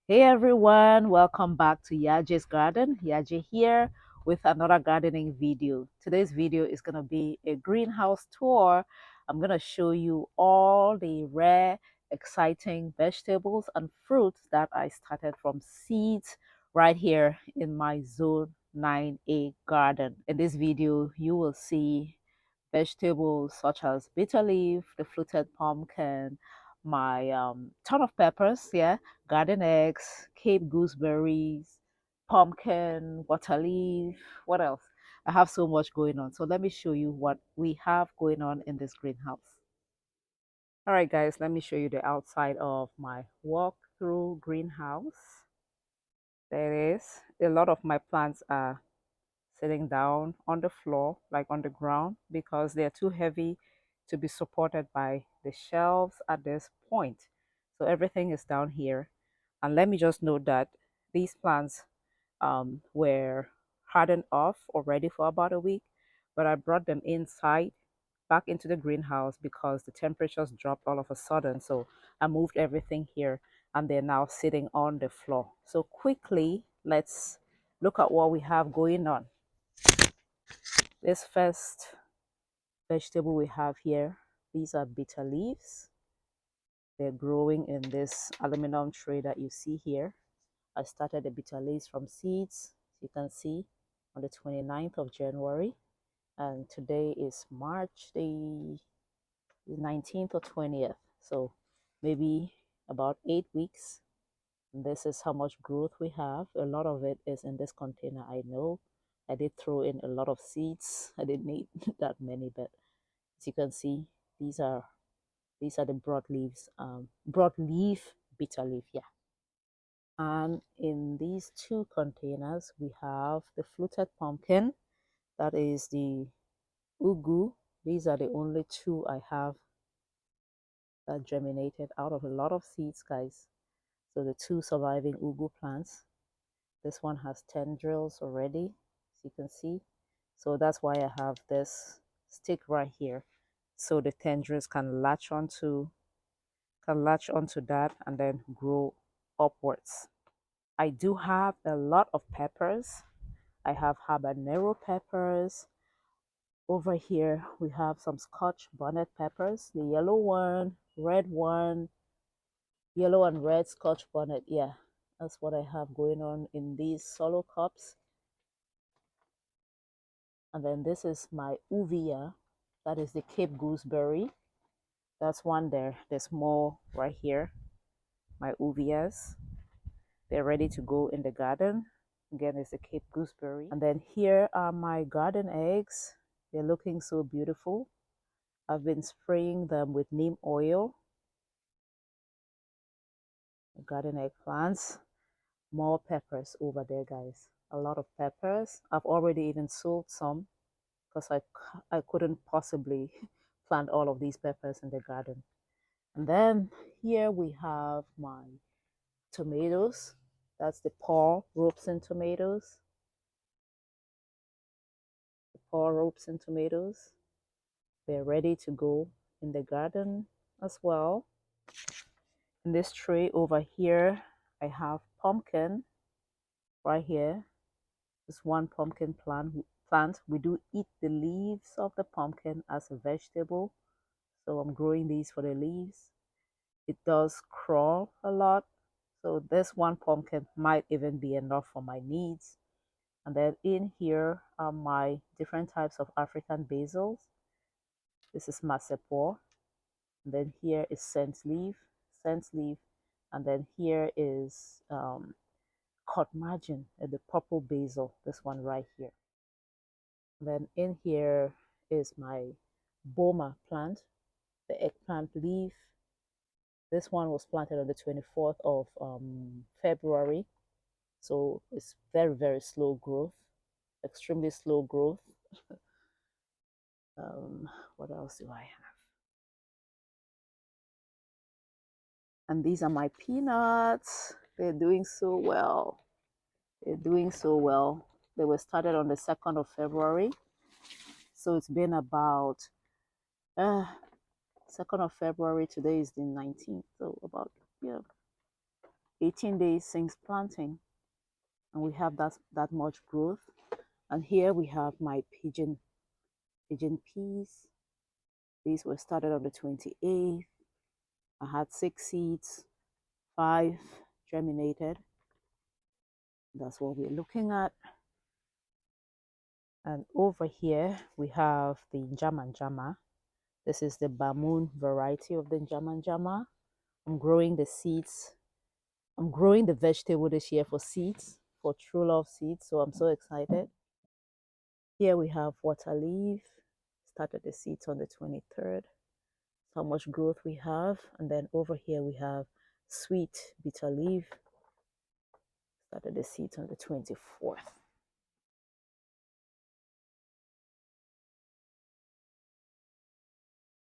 Hey everyone, welcome back to YAJE'S Garden. Yaje here with another gardening video. Today's video is going to be a greenhouse tour. I'm going to show you all the rare, exciting vegetables and fruits that I started from seeds right here in my Zone 9A garden. In this video, you will see vegetables such as bitterleaf, the fluted pumpkin, my ton of peppers, yeah, garden eggs, Cape gooseberries, pumpkin, waterleaf. What else? I have so much going on. So let me show you what we have going on in this greenhouse. All right, guys, let me show you the outside of my walk-through greenhouse. There it is. A lot of my plants are sitting down on the floor, like on the ground, because they're too heavy to be supported by the shelves at this point. So everything is down here. And let me just note that these plants were hardened off already for about a week, but I brought them inside back into the greenhouse because the temperatures dropped all of a sudden. So I moved everything here and they're now sitting on the floor. So quickly, let's look at what we have going on. This first vegetable we have here, these are bitter leaves. They're growing in this aluminum tray that you see here. I started the bitter leaves from seeds, you can see, on the 29th of January. And today is March the 19th or 20th. So maybe about 8 weeks. And this is how much growth we have. A lot of it is in this container, I know. I did throw in a lot of seeds. I didn't need that many, but as you can see, these are the broadleaf bitter leaf, yeah. And in these two containers, we have the fluted pumpkin, that is the ugu. These are the only two I have that germinated out of a lot of seeds, guys. So the two surviving ugu plants. This one has tendrils already, as you can see. So that's why I have this stick right here, so the tendrils can latch onto that and then grow upwards. I do have a lot of peppers. I have habanero peppers. Over here we have some Scotch bonnet peppers, the yellow one, red one, yellow and red Scotch bonnet. Yeah, that's what I have going on in these solo cups. And then this is my uvilla, that is the Cape gooseberry. That's one there. There's more right here. My uvillas, they're ready to go in the garden. Again, it's the Cape gooseberry. And then here are my garden eggs. They're looking so beautiful. I've been spraying them with neem oil. Garden egg plants. More peppers over there, guys. A lot of peppers. I've already even sold some because I couldn't possibly plant all of these peppers in the garden. And then here we have my tomatoes. That's the Paul Robeson tomatoes. The Paul Robeson tomatoes. They're ready to go in the garden as well. In this tray over here, I have pumpkin right here. This one pumpkin plant. We do eat the leaves of the pumpkin as a vegetable. So I'm growing these for the leaves. It does crawl a lot. So this one pumpkin might even be enough for my needs. And then in here are my different types of African basils. This is Massepour. And then here is scent leaf, and then here is cut margin, the purple basil, this one right here. And then in here is my gboma plant, the eggplant leaf. This one was planted on the 24th of February. So it's very, very slow growth, extremely slow growth. What else do I have? And these are my peanuts. They're doing so well. They're doing so well. They were started on the 2nd of February. So it's been about 2nd of February. Today is the 19th. So about, yeah, 18 days since planting, and we have that much growth. And here we have my pigeon peas. These were started on the 28th. I had 6 seeds, 5 germinated. That's what we're looking at. And over here we have the njama. This is the Bamoon variety of the njama. I'm growing the seeds. I'm growing the vegetable this year for seeds, for True Love seeds. So I'm so excited. Here we have waterleaf. Started the seeds on the 23rd. How much growth we have. And then over here we have sweet bitter leaf. Started the seeds on the 24th.